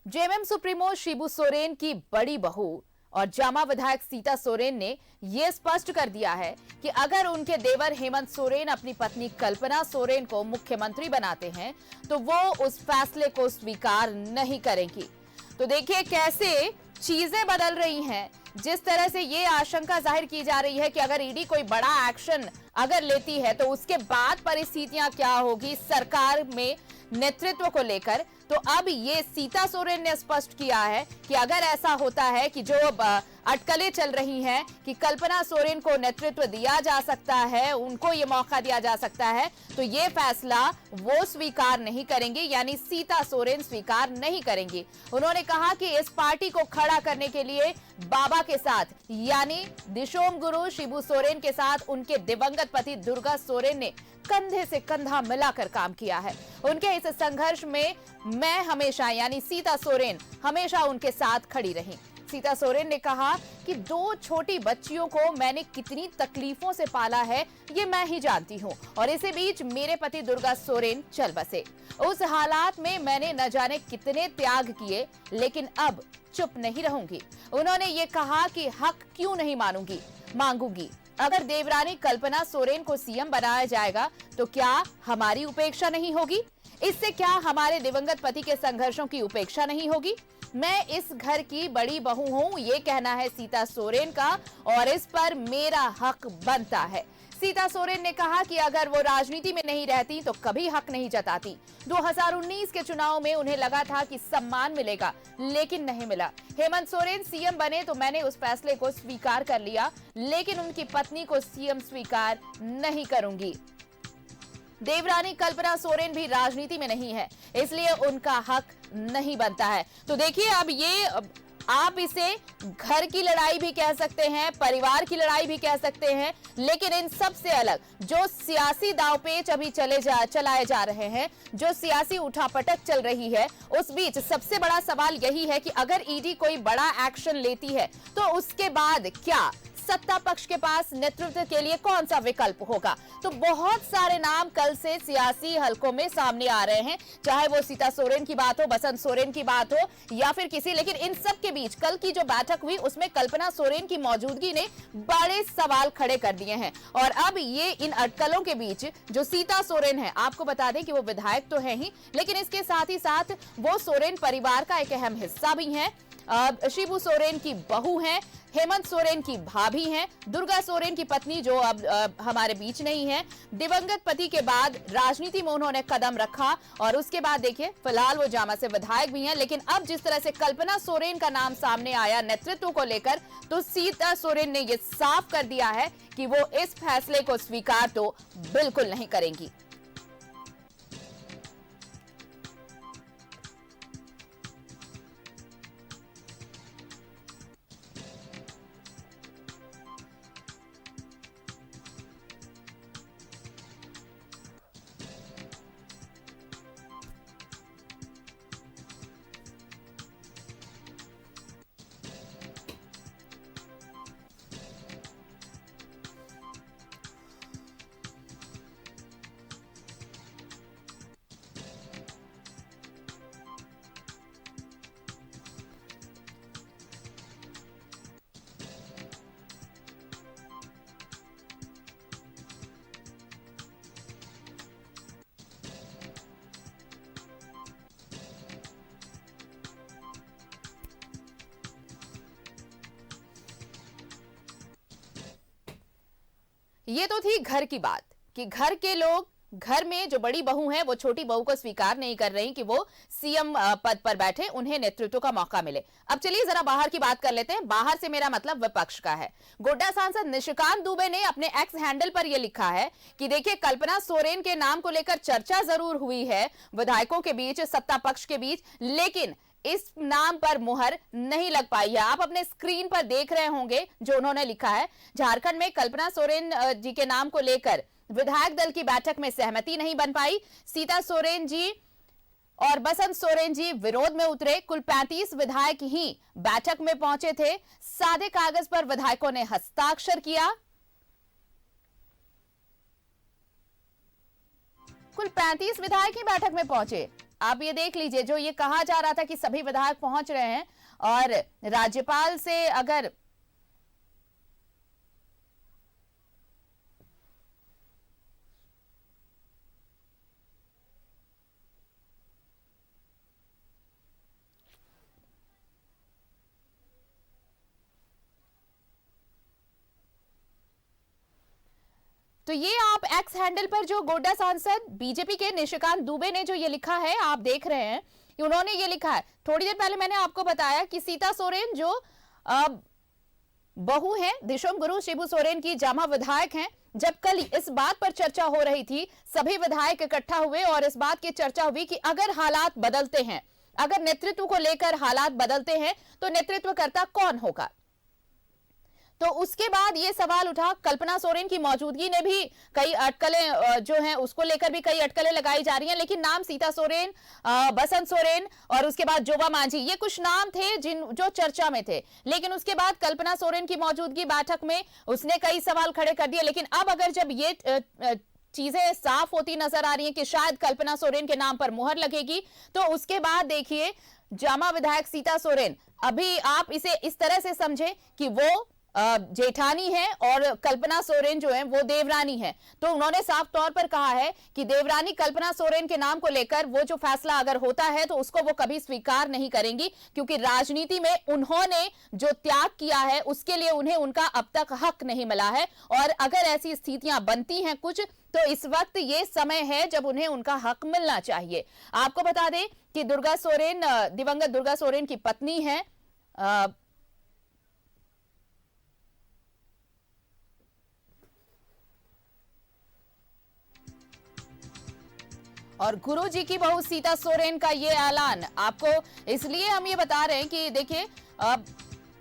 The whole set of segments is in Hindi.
जेएमएम सुप्रीमो शिबू सोरेन की बड़ी बहू और जामा विधायक सीता सोरेन ने यह स्पष्ट कर दिया है कि अगर उनके देवर हेमंत सोरेन अपनी पत्नी कल्पना सोरेन को मुख्यमंत्री बनाते हैं तो वो उस फैसले को स्वीकार नहीं करेंगी। तो देखिए कैसे चीजें बदल रही हैं। जिस तरह से ये आशंका जाहिर की जा रही है कि अगर ईडी कोई बड़ा एक्शन अगर लेती है तो उसके बाद परिस्थितियां क्या होगी सरकार में नेतृत्व को लेकर, तो अब ये सीता सोरेन ने स्पष्ट किया है कि अगर ऐसा होता है कि जो अटकलें चल रही हैं कि कल्पना सोरेन को नेतृत्व दिया जा सकता है, उनको ये मौका दिया जा सकता है, तो ये फैसला वो स्वीकार नहीं करेंगे, यानी सीता सोरेन स्वीकार नहीं करेंगी। उन्होंने कहा कि इस पार्टी को खड़ा करने के लिए बाबा के साथ यानी दिशोम गुरु शिबू सोरेन के साथ उनके दिवंगत पति दुर्गा सोरेन ने कंधे से कंधा मिलाकर काम किया है। उनके इस संघर्ष में मैं हमेशा यानी सीता सोरेन हमेशा उनके साथ खड़ी रही। सीता सोरेन ने कहा कि 2 छोटी बच्चियों को मैंने कितनी तकलीफों से पाला है ये मैं ही जानती हूँ, और इसी बीच मेरे पति दुर्गा सोरेन चल बसे। उस हालात में मैंने न जाने कितने त्याग किए, लेकिन अब चुप नहीं रहूंगी। उन्होंने ये कहा कि हक क्यों नहीं मांगूंगी। अगर देवरानी कल्पना सोरेन को सीएम बनाया जाएगा तो क्या हमारी उपेक्षा नहीं होगी? इससे क्या हमारे दिवंगत पति के संघर्षों की उपेक्षा नहीं होगी? मैं इस घर की बड़ी बहू हूं, ये कहना है सीता सोरेन का, और इस पर मेरा हक बनता है। सीता सोरेन ने कहा कि अगर वो राजनीति में नहीं रहती तो कभी हक नहीं जताती। 2019 के चुनाव में उन्हें लगा था कि सम्मान मिलेगा, लेकिन नहीं मिला। हेमंत सोरेन सीएम बने तो मैंने उस फैसले को स्वीकार कर लिया, लेकिन उनकी पत्नी को सीएम स्वीकार नहीं करूंगी। देवरानी कल्पना सोरेन भी राजनीति में नहीं है, इसलिए उनका हक नहीं बनता है। तो देखिए अब ये आप इसे घर की लड़ाई भी कह सकते हैं, परिवार की लड़ाई भी कह सकते हैं, लेकिन इन सब से अलग जो सियासी दांवपेच अभी चलाए जा रहे हैं, जो सियासी उठापटक चल रही है, उस बीच सबसे बड़ा सवाल यही है कि अगर ईडी कोई बड़ा एक्शन लेती है तो उसके बाद क्या सत्ता पक्ष के पास नेतृत्व के लिए कौन सा विकल्प होगा? तो बहुत सारे नाम कल से सियासी हलकों में सामने आ रहे हैं, चाहे वो सीता सोरेन की बात हो, बसंत सोरेन की बात हो या फिर किसी, लेकिन इन सब के बीच कल की जो बैठक हुई उसमें कल्पना सोरेन की मौजूदगी ने बड़े सवाल खड़े कर दिए हैं। और अब ये इन अटकलों के बीच जो सीता सोरेन है, आपको बता दें कि वो विधायक तो है ही, लेकिन इसके साथ ही साथ वो सोरेन परिवार का एक अहम हिस्सा भी है। शिबू सोरेन की बहू हैं, हेमंत सोरेन की भाभी हैं, दुर्गा सोरेन की पत्नी जो अब हमारे बीच नहीं है। दिवंगत पति के बाद राजनीति में उन्होंने कदम रखा और उसके बाद देखिए फिलहाल वो जामा से विधायक भी हैं, लेकिन अब जिस तरह से कल्पना सोरेन का नाम सामने आया नेतृत्व को लेकर, तो सीता सोरेन ने ये साफ कर दिया है कि वो इस फैसले को स्वीकार तो बिल्कुल नहीं करेंगी। ये तो थी घर की बात कि घर के लोग, घर में जो बड़ी बहू है वो छोटी बहू को स्वीकार नहीं कर रही कि वो सीएम पद पर बैठे, उन्हें नेतृत्व का मौका मिले। अब चलिए जरा बाहर की बात कर लेते हैं। बाहर से मेरा मतलब विपक्ष का है। गोड्डा सांसद निशिकांत दुबे ने अपने एक्स हैंडल पर यह लिखा है कि देखिए कल्पना सोरेन के नाम को लेकर चर्चा जरूर हुई है विधायकों के बीच, सत्ता पक्ष के बीच, लेकिन इस नाम पर मुहर नहीं लग पाई है। आप अपने स्क्रीन पर देख रहे होंगे जो उन्होंने लिखा है। झारखंड में कल्पना सोरेन जी के नाम को लेकर विधायक दल की बैठक में सहमति नहीं बन पाई। सीता सोरेन जी और बसंत सोरेन जी विरोध में उतरे। कुल 35 विधायक ही बैठक में पहुंचे थे। सादे कागज पर विधायकों ने हस्ताक्षर किया। कुल 35 विधायक ही बैठक में पहुंचे। आप ये देख लीजिए, जो ये कहा जा रहा था कि सभी विधायक पहुंच रहे हैं और राज्यपाल से अगर तो ये आप एक्स हैंडल पर जो गोड्डा सांसद बीजेपी के निशिकांत दुबे ने जो ये लिखा है, आप देख रहे हैं कि उन्होंने ये लिखा है। थोड़ी देर पहले मैंने आपको बताया कि सीता सोरेन जो बहू हैं दिशोम गुरु शिबू सोरेन की जामा विधायक हैं, जब कल इस बात पर चर्चा हो रही थी, सभी विधायक इकट्ठा हुए और इस बात की चर्चा हुई कि अगर हालात बदलते हैं, अगर नेतृत्व को लेकर हालात बदलते हैं तो नेतृत्वकर्ता कौन होगा। तो उसके बाद ये सवाल उठा, कल्पना सोरेन की मौजूदगी ने भी कई अटकलें जो हैं उसको लेकर भी कई अटकलें लगाई जा रही हैं, लेकिन नाम सीता सोरेन, बसंत सोरेन और उसके बाद जोबा मांझी, ये कुछ नाम थे जो चर्चा में थे। लेकिन उसके बाद कल्पना सोरेन की मौजूदगी बैठक में उसने कई सवाल खड़े कर दिए। लेकिन अब अगर जब ये चीजें साफ होती नजर आ रही हैं कि शायद कल्पना सोरेन के नाम पर मुहर लगेगी, तो उसके बाद देखिए जामा विधायक सीता सोरेन, अभी आप इसे इस तरह से समझे कि वो जेठानी है और कल्पना सोरेन जो है वो देवरानी है। तो उन्होंने साफ तौर पर कहा है कि देवरानी कल्पना सोरेन के नाम को लेकर वो जो फैसला अगर होता है तो उसको वो कभी स्वीकार नहीं करेंगी, क्योंकि राजनीति में उन्होंने जो त्याग किया है उसके लिए उन्हें उनका अब तक हक नहीं मिला है। और अगर ऐसी स्थितियां बनती हैं कुछ, तो इस वक्त ये समय है जब उन्हें उनका हक मिलना चाहिए। आपको बता दें कि दुर्गा सोरेन दिवंगत दुर्गा सोरेन की पत्नी है। और गुरुजी की बहू सीता सोरेन का ये ऐलान आपको इसलिए हम ये बता रहे हैं कि देखिए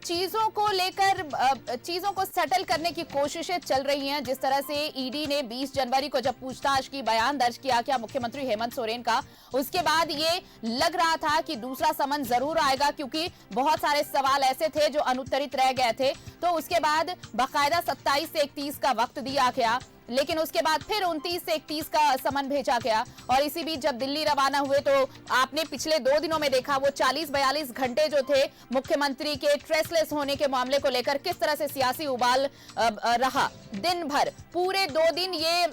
चीजों को लेकर चीजों को सेटल करने की कोशिशें चल रही हैं। जिस तरह से ईडी ने 20 जनवरी को जब पूछताछ की बयान दर्ज किया क्या मुख्यमंत्री हेमंत सोरेन का, उसके बाद ये लग रहा था कि दूसरा समन जरूर आएगा, क्योंकि बहुत सारे सवाल ऐसे थे जो अनुत्तरित रह गए थे। तो उसके बाद बाकायदा 27 से 31 का वक्त दिया गया, लेकिन उसके बाद फिर 29 से 31 का समन भेजा गया। और इसी बीच जब दिल्ली रवाना हुए तो आपने पिछले 2 दिनों में देखा वो 40-42 घंटे जो थे मुख्यमंत्री के ट्रेसलेस होने के मामले को लेकर किस तरह से सियासी उबाल रहा। दिन भर पूरे 2 दिन ये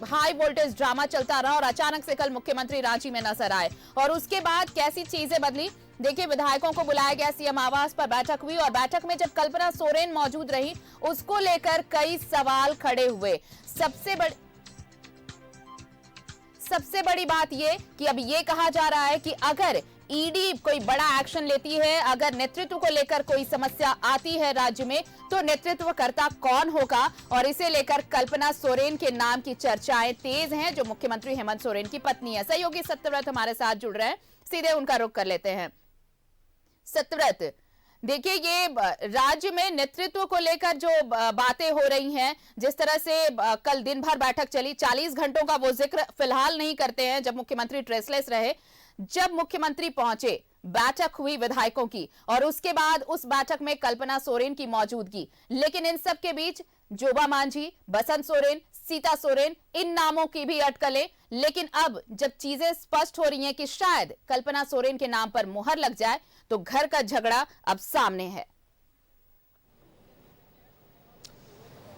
हाई वोल्टेज ड्रामा चलता रहा और अचानक से कल मुख्यमंत्री रांची में नजर आए और उसके बाद कैसी चीजें बदली। देखिए, विधायकों को बुलाया गया, सीएम आवास पर बैठक हुई और बैठक में जब कल्पना सोरेन मौजूद रही उसको लेकर कई सवाल खड़े हुए। सबसे बड़ी बात ये कि अब ये कहा जा रहा है कि अगर ईडी कोई बड़ा एक्शन लेती है, अगर नेतृत्व को लेकर कोई समस्या आती है राज्य में, तो नेतृत्वकर्ता कौन होगा। और इसे लेकर कल्पना सोरेन के नाम की चर्चाएं तेज हैं, जो मुख्यमंत्री हेमंत सोरेन की पत्नी है। सहयोगी सत्यव्रत हमारे साथ जुड़ रहे हैं, सीधे उनका रुख कर लेते हैं। सत्यव्रत, देखिए ये राज्य में नेतृत्व को लेकर जो बातें हो रही हैं, जिस तरह से कल दिन भर बैठक चली, 40 घंटों का वो जिक्र फिलहाल नहीं करते हैं जब मुख्यमंत्री ट्रेसलेस रहे। जब मुख्यमंत्री पहुंचे, बैठक हुई विधायकों की और उसके बाद उस बैठक में कल्पना सोरेन की मौजूदगी, लेकिन इन सब के बीच जोबा मांझी, बसंत सोरेन, सीता सोरेन, इन नामों की भी अटकलें। लेकिन अब जब चीजें स्पष्ट हो रही हैं कि शायद कल्पना सोरेन के नाम पर मुहर लग जाए, तो घर का झगड़ा अब सामने है।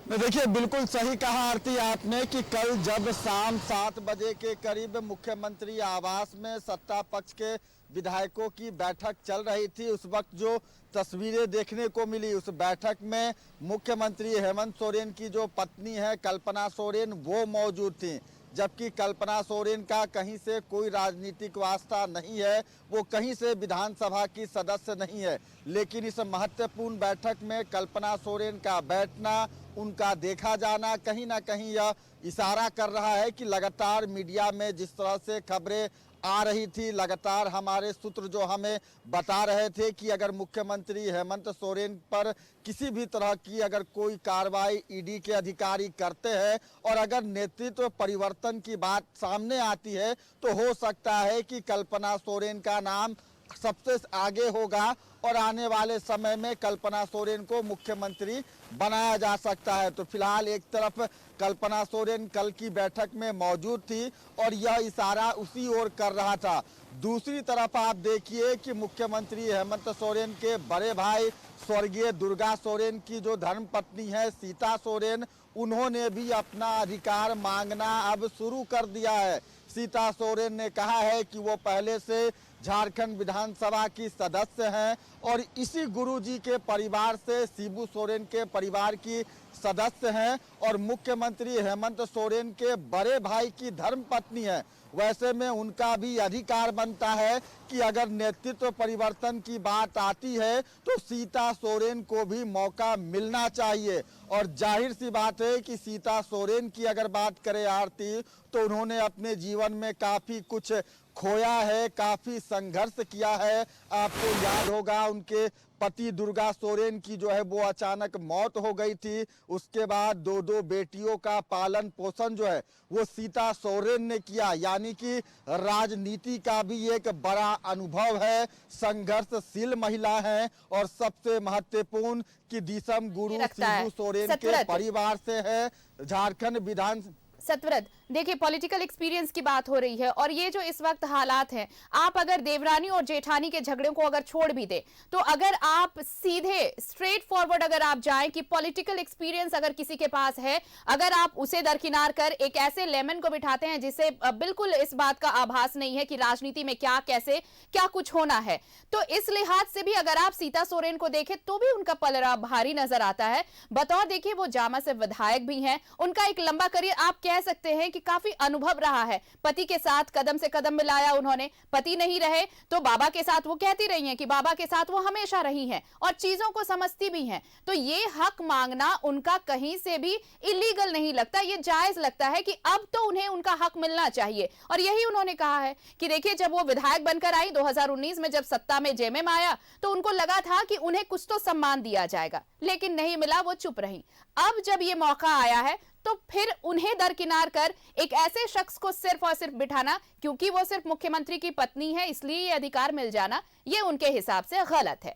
देखिए, बिल्कुल सही कहा आरती आपने कि कल जब शाम 7 बजे के करीब मुख्यमंत्री आवास में सत्ता पक्ष के विधायकों की बैठक चल रही थी, उस वक्त जो तस्वीरें देखने को मिली, उस बैठक में मुख्यमंत्री हेमंत सोरेन की जो पत्नी है कल्पना सोरेन, वो मौजूद थी। जबकि कल्पना सोरेन का कहीं से कोई राजनीतिक वास्ता नहीं है, वो कहीं से विधानसभा की सदस्य नहीं है, लेकिन इस महत्वपूर्ण बैठक में कल्पना सोरेन का बैठना, उनका देखा जाना कहीं ना कहीं यह इशारा कर रहा है कि लगातार मीडिया में जिस तरह से खबरें आ रही थी, लगातार हमारे सूत्र जो हमें बता रहे थे कि अगर मुख्यमंत्री हेमंत सोरेन पर किसी भी तरह की अगर कोई कार्रवाई ईडी के अधिकारी करते हैं और अगर नेतृत्व परिवर्तन की बात सामने आती है, तो हो सकता है कि कल्पना सोरेन का नाम सबसे आगे होगा और आने वाले समय में कल्पना सोरेन को मुख्यमंत्री बनाया जा सकता है। तो फिलहाल एक तरफ कल्पना सोरेन कल की बैठक में मौजूद थी और यह इशारा उसी ओर कर रहा था। दूसरी तरफ आप देखिए कि मुख्यमंत्री हेमंत सोरेन के बड़े भाई स्वर्गीय दुर्गा सोरेन की जो धर्मपत्नी है सीता सोरेन, उन्होंने भी अपना अधिकार मांगना अब शुरू कर दिया है। सीता सोरेन ने कहा है कि वो पहले से झारखंड विधानसभा की सदस्य हैं और इसी गुरुजी के परिवार से शिबू सोरेन के परिवार की सदस्य हैं और मुख्यमंत्री हेमंत सोरेन के बड़े भाई की धर्मपत्नी है। वैसे में उनका भी अधिकार बनता है कि अगर नेतृत्व परिवर्तन की बात आती है तो सीता सोरेन को भी मौका मिलना चाहिए। और जाहिर सी बात है कि सीता सोरेन की अगर बात करें आरती, तो उन्होंने अपने जीवन में काफ़ी कुछ खोया है, काफ़ी संघर्ष किया है। आपको याद होगा उनके पति दुर्गा सोरेन की जो है वो अचानक मौत हो गई थी। उसके बाद दो बेटियों का पालन पोषण जो है वो सीता सोरेन ने किया, यानी कि राजनीति का भी एक बड़ा अनुभव है। संघर्षशील महिला है और सबसे महत्वपूर्ण कि दिसम गुरु शिबू सोरेन के परिवार से है। झारखंड विधान सतव्रत, देखिए पॉलिटिकल एक्सपीरियंस की बात हो रही है और ये जो इस वक्त हालात हैं, आप अगर देवरानी और जेठानी के झगड़े को अगर छोड़ भी दे, तो अगर आप सीधे स्ट्रेट फॉरवर्ड अगर आप जाएं कि पॉलिटिकल एक्सपीरियंस अगर किसी के पास है, अगर आप उसे दरकिनार कर एक ऐसे लेमन को बिठाते हैं जिसे बिल्कुल इस बात का आभास नहीं है कि राजनीति में क्या कैसे क्या कुछ होना है, तो इस लिहाज से भी अगर आप सीता सोरेन को देखें तो भी उनका पलड़ा भारी नजर आता है। बतौर देखिए वो जामा से विधायक भी हैं, उनका एक लंबा करियर आप कह सकते हैं कि काफी अनुभव रहा है। पति के साथ कदम से कदम मिलाया उन्होंने, पति नहीं रहे तो बाबा के साथ वो कहती रही हैं कि बाबा के साथ वो हमेशा रही हैं और चीजों को समझती भी हैं। तो ये हक मांगना उनका कहीं से भी इलीगल नहीं लगता, ये जायज लगता है कि अब तो उन्हें उनका हक मिलना चाहिए। और यही उन्होंने कहा है कि देखिए जब वो विधायक बनकर आई 2019 में, जब सत्ता में जेएमएम आया तो उनको लगा था कि उन्हें कुछ तो सम्मान दिया जाएगा, लेकिन नहीं मिला, वो चुप रही। अब जब ये मौका आया है तो फिर उन्हें दरकिनार कर एक ऐसे शख्स को सिर्फ और सिर्फ बिठाना क्योंकि वो सिर्फ मुख्यमंत्री की पत्नी है इसलिए ये अधिकार मिल जाना, ये उनके हिसाब से गलत है।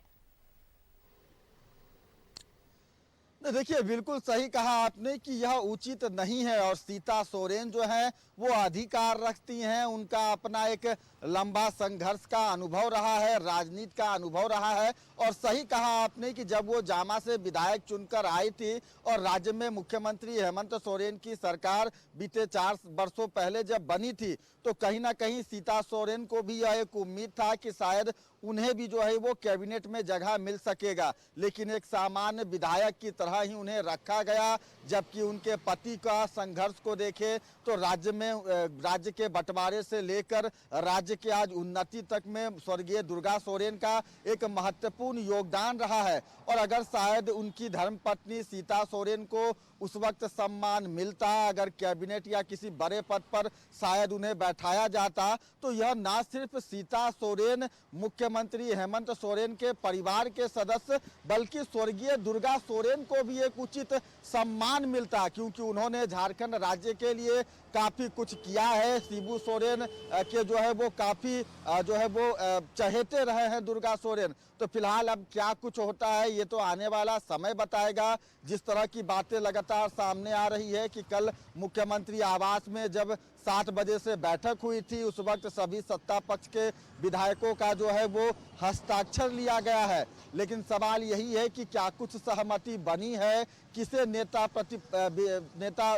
देखिए बिल्कुल सही कहा आपने कि यह उचित नहीं है और सीता सोरेन जो है वो अधिकार रखती हैं। उनका अपना एक लंबा संघर्ष का अनुभव रहा है, राजनीति का अनुभव रहा है। और सही कहा आपने कि जब वो जामा से विधायक चुनकर आई थी और राज्य में मुख्यमंत्री हेमंत सोरेन की सरकार बीते 4 वर्षों पहले जब बनी थी, तो कहीं ना कहीं सीता सोरेन को भी यह एक उम्मीद था कि शायद उन्हें भी जो है वो कैबिनेट में जगह मिल सकेगा, लेकिन एक सामान्य विधायक की तरह ही उन्हें रखा गया। जबकि उनके पति का संघर्ष को देखे तो राज्य के बंटवारे से लेकर राज्य के आज उन्नति तक में स्वर्गीय दुर्गा सोरेन का एक महत्वपूर्ण योगदान रहा है। और अगर शायद उनकी धर्मपत्नी सीता सोरेन को उस वक्त सम्मान मिलता, अगर कैबिनेट या किसी बड़े पद पर शायद उन्हें बैठाया जाता, तो यह ना सिर्फ सीता सोरेन मुख्यमंत्री हेमंत सोरेन के परिवार के सदस्य बल्कि स्वर्गीय दुर्गा सोरेन को भी एक उचित सम्मान मिलता, क्योंकि उन्होंने झारखंड राज्य के लिए काफ़ी कुछ किया है। शिबू सोरेन के जो है वो काफ़ी जो है वो चहेते रहे हैं दुर्गा सोरेन। तो फिलहाल अब क्या कुछ होता है ये तो आने वाला समय बताएगा। जिस तरह की बातें लगातार सामने आ रही है कि कल मुख्यमंत्री आवास में जब 7 बजे से बैठक हुई थी, उस वक्त सभी सत्ता पक्ष के विधायकों का जो है वो हस्ताक्षर लिया गया है, लेकिन सवाल यही है कि क्या कुछ सहमति बनी है, किसे नेता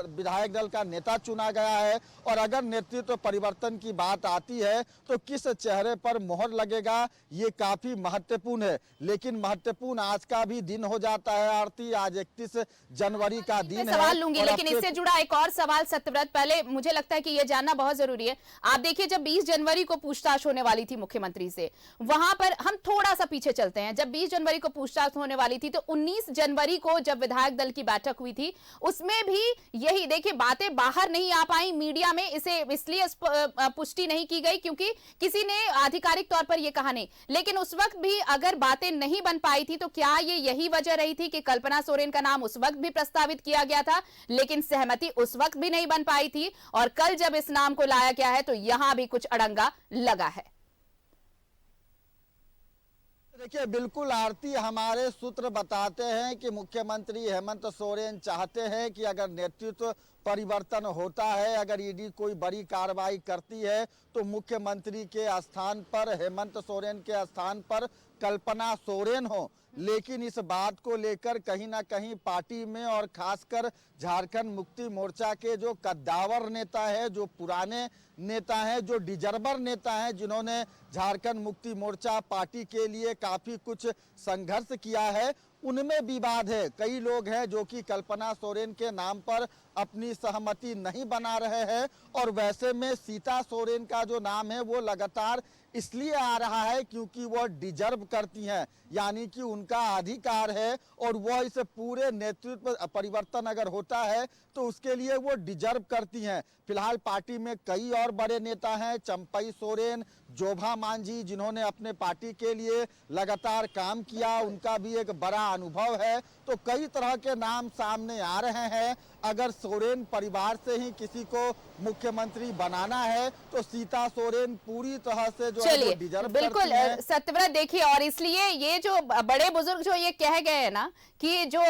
विधायक दल का नेता चुना गया है, और अगर नेतृत्व परिवर्तन की बात आती है तो किस चेहरे पर मोहर लगेगा, ये काफी महत्वपूर्ण है। लेकिन महत्वपूर्ण आज का भी दिन हो जाता है आरती, आज 31 जनवरी का दिन है। सवाल लूंगी, लेकिन इससे जुड़ा एक और सवाल सत्यव्रत, पहले मुझे लगता है कि ये जानना बहुत जरूरी है। आप देखिए जब 20 जनवरी को पूछताछ होने वाली थी मुख्यमंत्री से, वहां पर हम थोड़ा सा पीछे चलते हैं, जब 20 जनवरी को पूछताछ होने वाली थी तो 19 जनवरी को जब विधायक दल की बैठक हुई थी उसमें भी यही देखिए बातें बाहर नहीं आ पाई, मीडिया में इसे इसलिए पुष्टि नहीं की गई क्योंकि किसी ने आधिकारिक तौर पर यह कहा नहीं। लेकिन उस वक्त भी अगर बातें नहीं बन पाई थी तो क्या ये यही वजह रही थी कि कल्पना सोरेन का नाम उस वक्त भी प्रस्तावित किया गया था लेकिन सहमति उस वक्त भी नहीं बन पाई थी, और कल जब इस नाम को लाया गया है तो यहां भी कुछ अड़ंगा लगा है। देखिए बिल्कुल आरती, हमारे सूत्र बताते हैं कि मुख्यमंत्री हेमंत सोरेन चाहते हैं कि अगर नेतृत्व परिवर्तन होता है, अगर ईडी कोई बड़ी कार्रवाई करती है तो मुख्यमंत्री के स्थान पर, हेमंत सोरेन के स्थान पर कल्पना सोरेन हो। लेकिन इस बात को लेकर कहीं ना कहीं पार्टी में और खासकर झारखंड मुक्ति मोर्चा के जो कद्दावर नेता है, जो पुराने नेता हैं, जो डिजर्वर नेता हैं, जिन्होंने झारखंड मुक्ति मोर्चा पार्टी के लिए काफी कुछ संघर्ष किया है, उनमें विवाद है। कई लोग हैं जो कि कल्पना सोरेन के नाम पर अपनी सहमति नहीं बना रहे हैं और वैसे में सीता सोरेन का जो नाम है वो लगातार इसलिए आ रहा है क्योंकि वो डिजर्व करती हैं, यानी कि उनका अधिकार है और वह इस पूरे नेतृत्व परिवर्तन अगर होता है तो उसके लिए वो डिजर्व करती हैं। फिलहाल पार्टी में कई और बड़े नेता हैं, चंपई सोरेन, जोभा मांझी, जिन्होंने अपने पार्टी के लिए लगातार काम किया, उनका भी एक बड़ा अनुभव है। तो कई तरह के नाम सामने आ रहे हैं। अगर सोरेन परिवार से ही किसी को मुख्यमंत्री बनाना है तो सीता सोरेन पूरी तरह से जो है वो डिजर्व बिल्कुल करती हैं। सत्यव्रत, देखिए, और इसलिए ये जो बड़े बुजुर्ग जो ये कह गए हैं ना कि जो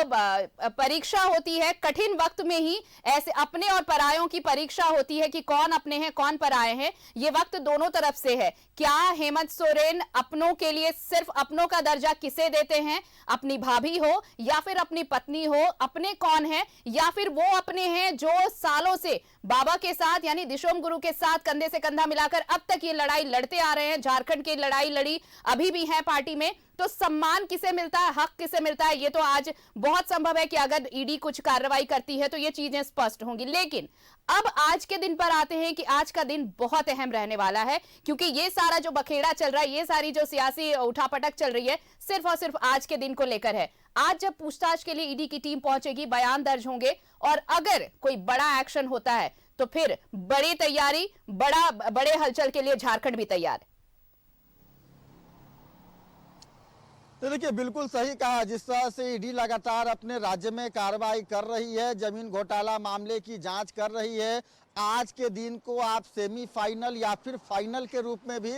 परीक्षा होती है कठिन वक्त में ही, ऐसे अपने और परायों की परीक्षा होती है कि कौन अपने हैं कौन पराये हैं, ये वक्त दोनों तरफ से है। क्या हेमंत सोरेन अपनों के लिए सिर्फ अपनों का दर्जा किसे देते हैं, अपनी भाभी हो या फिर अपनी पत्नी हो, अपने कौन है, या फिर वो अपने हैं जो सालों से बाबा के साथ यानी दिशोम गुरु के साथ कंधे से कंधा मिलाकर अब तक ये लड़ाई लड़ते आ रहे हैं, झारखंड की लड़ाई लड़ी, अभी भी है पार्टी में। तो सम्मान किसे मिलता है, हक किसे मिलता है, ये तो आज बहुत संभव है कि अगर ईडी कुछ कार्रवाई करती है तो ये चीजें स्पष्ट होंगी। लेकिन अब आज के दिन पर आते हैं कि आज का दिन बहुत अहम रहने वाला है, क्योंकि ये सारा जो बखेड़ा चल रहा है, ये सारी जो सियासी उठापटक चल रही है, सिर्फ और सिर्फ आज के दिन को लेकर है। आज जब पूछताछ के लिए ईडी की टीम पहुंचेगी, बयान दर्ज होंगे और अगर कोई बड़ा एक्शन होता है तो फिर बड़ी तैयारी, बड़े हलचल के लिए झारखंड भी तैयार है। तो देखिए बिल्कुल सही कहा, जिस तरह से ईडी लगातार अपने राज्य में कार्रवाई कर रही है, जमीन घोटाला मामले की जांच कर रही है, आज के दिन को आप सेमीफाइनल या फिर फाइनल के रूप में भी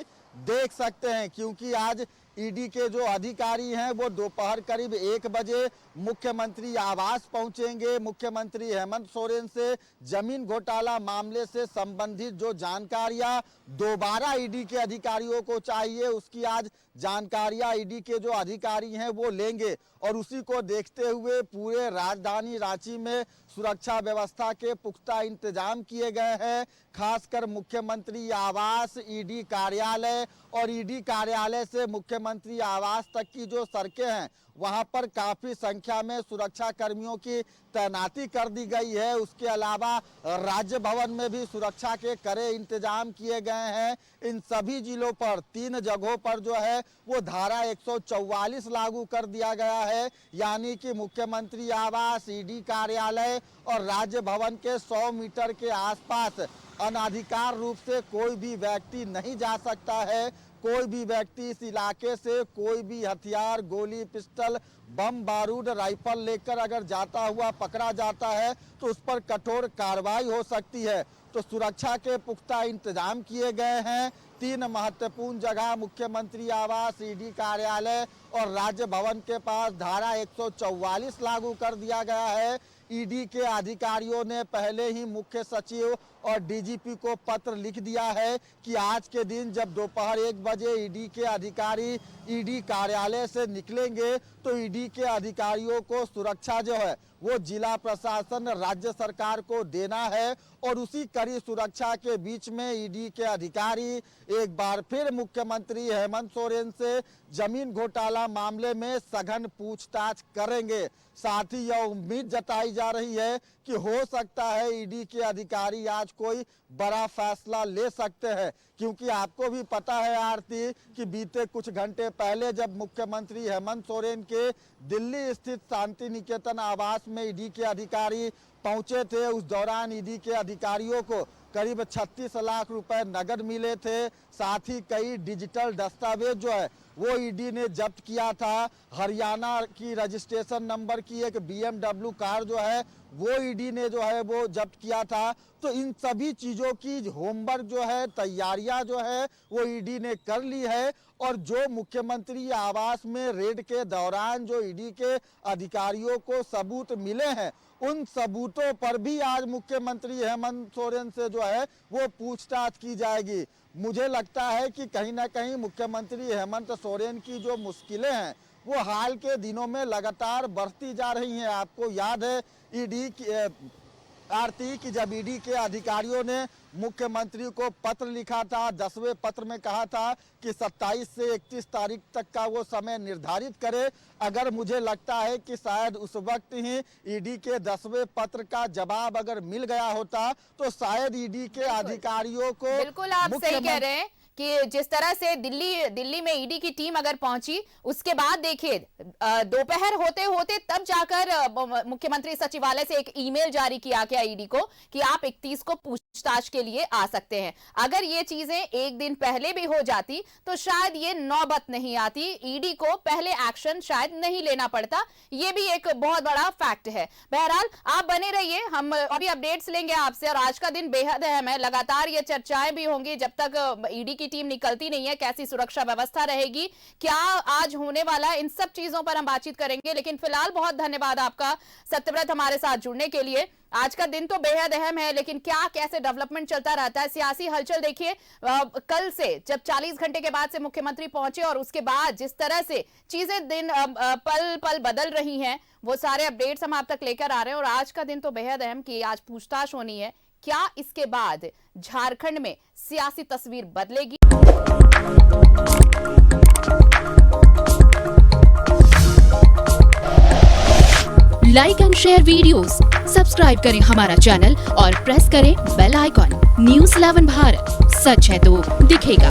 देख सकते हैं, क्योंकि आज ईडी के जो अधिकारी हैं वो दोपहर करीब 1 बजे मुख्यमंत्री आवास पहुंचेंगे। मुख्यमंत्री हेमंत सोरेन से जमीन घोटाला मामले से संबंधित जो जानकारियां दोबारा ईडी के अधिकारियों को चाहिए, उसकी आज जानकारियां ईडी के जो अधिकारी हैं वो लेंगे और उसी को देखते हुए पूरे राजधानी रांची में सुरक्षा व्यवस्था के पुख्ता इंतजाम किए गए हैं। खासकर मुख्यमंत्री आवास, ईडी कार्यालय और ईडी कार्यालय से मुख्यमंत्री आवास तक की जो सड़कें हैं वहां पर काफी संख्या में सुरक्षा कर्मियों की तैनाती कर दी गई है। उसके अलावा राज्य भवन में भी सुरक्षा के कड़े इंतजाम किए गए हैं। इन सभी जिलों पर 3 जगहों पर जो है वो धारा 144 लागू कर दिया गया है, यानी कि मुख्यमंत्री आवास, ईडी कार्यालय और राज्य भवन के 100 मीटर के आसपास अनाधिकार रूप से कोई भी व्यक्ति नहीं जा सकता है। कोई भी व्यक्ति इस इलाके से कोई भी हथियार, गोली, पिस्टल, बम, बारूद, राइफल लेकर अगर जाता हुआ पकड़ा जाता है तो उस पर कठोर कार्रवाई हो सकती है। तो सुरक्षा के पुख्ता इंतजाम किए गए हैं। 3 महत्वपूर्ण जगह मुख्यमंत्री आवास, ईडी कार्यालय और राज्य भवन के पास धारा 144 लागू कर दिया गया है। ईडी के अधिकारियों ने पहले ही मुख्य सचिव और डीजीपी को पत्र लिख दिया है कि आज के दिन जब दोपहर 1 बजे ईडी के अधिकारी ईडी कार्यालय से निकलेंगे तो ईडी के अधिकारियों को सुरक्षा जो है वो जिला प्रशासन, राज्य सरकार को देना है और उसी कड़ी सुरक्षा के बीच में ईडी के अधिकारी एक बार फिर मुख्यमंत्री हेमंत सोरेन से जमीन घोटाला मामले में सघन पूछताछ करेंगे। साथ ही यह उम्मीद जताई जा रही है कि हो सकता है ईडी के अधिकारी आज कोई बड़ा फैसला ले सकते हैं, क्योंकि आपको भी पता है आरती कि बीते कुछ घंटे पहले जब मुख्यमंत्री हेमंत सोरेन के दिल्ली स्थित शांति निकेतन आवास में ईडी के अधिकारी पहुंचे थे, उस दौरान ईडी के अधिकारियों को करीब 36 लाख रुपए नगद मिले थे। साथ ही कई डिजिटल दस्तावेज जो है वो ईडी ने जब्त किया था। हरियाणा की रजिस्ट्रेशन नंबर की एक BMW कार जो है वो ईडी ने जो है वो जब्त किया था। तो इन सभी चीज़ों की होमवर्क जो है, तैयारियां जो है वो ईडी ने कर ली है और जो मुख्यमंत्री आवास में रेड के दौरान जो ईडी के अधिकारियों को सबूत मिले हैं, उन सबूतों पर भी आज मुख्यमंत्री हेमंत सोरेन से जो है वो पूछताछ की जाएगी। मुझे लगता है कि कहीं ना कहीं मुख्यमंत्री हेमंत सोरेन की जो मुश्किलें हैं वो हाल के दिनों में लगातार बढ़ती जा रही हैं। आपको याद है ईडी की आरती की जब ईडी के अधिकारियों ने मुख्यमंत्री को पत्र लिखा था, 10वें पत्र में कहा था कि 27 से 31 तारीख तक का वो समय निर्धारित करे। अगर मुझे लगता है कि शायद उस वक्त ही ईडी के 10वें पत्र का जवाब अगर मिल गया होता तो शायद ईडी के अधिकारियों को बिल्कुल आप सही कह रहे हैं कि जिस तरह से दिल्ली में ईडी की टीम अगर पहुंची, उसके बाद देखिए दोपहर होते होते तब जाकर मुख्यमंत्री सचिवालय से एक ईमेल जारी किया गया ईडी को कि आप 31 को पूछताछ के लिए आ सकते हैं। अगर ये चीजें एक दिन पहले भी हो जाती तो शायद ये नौबत नहीं आती, ईडी को पहले एक्शन शायद नहीं लेना पड़ता। ये भी एक बहुत बड़ा फैक्ट है। बहरहाल आप बने रहिए, हम अभी अपडेट्स लेंगे आपसे और आज का दिन बेहद अहम है। लगातार ये चर्चाएं भी होंगी जब तक ईडी टीम निकलती नहीं है, कैसी सुरक्षा व्यवस्था रहेगी, क्या आज होने वाला है, इन सब चीजों पर हम बातचीत करेंगे। लेकिन फिलहाल बहुत धन्यवाद आपका सत्यव्रत हमारे साथ जुड़ने के लिए। आज का दिन तो बेहद अहम है, लेकिन क्या कैसे डेवलपमेंट चलता रहता है, सियासी हलचल देखिए कल से जब 40 घंटे के बाद से मुख्यमंत्री पहुंचे और उसके बाद जिस तरह से चीजें दिन पल पल बदल रही हैं, वो सारे अपडेट्स हम आप तक लेकर आ रहे हैं। और आज का दिन तो बेहद अहम कि आज पूछताछ होनी है। क्या इसके बाद झारखंड में सियासी तस्वीर बदलेगी? Like and share videos, subscribe करें हमारा चैनल और प्रेस करें बेल आइकॉन। न्यूज़ 11 भारत, सच है तो दिखेगा।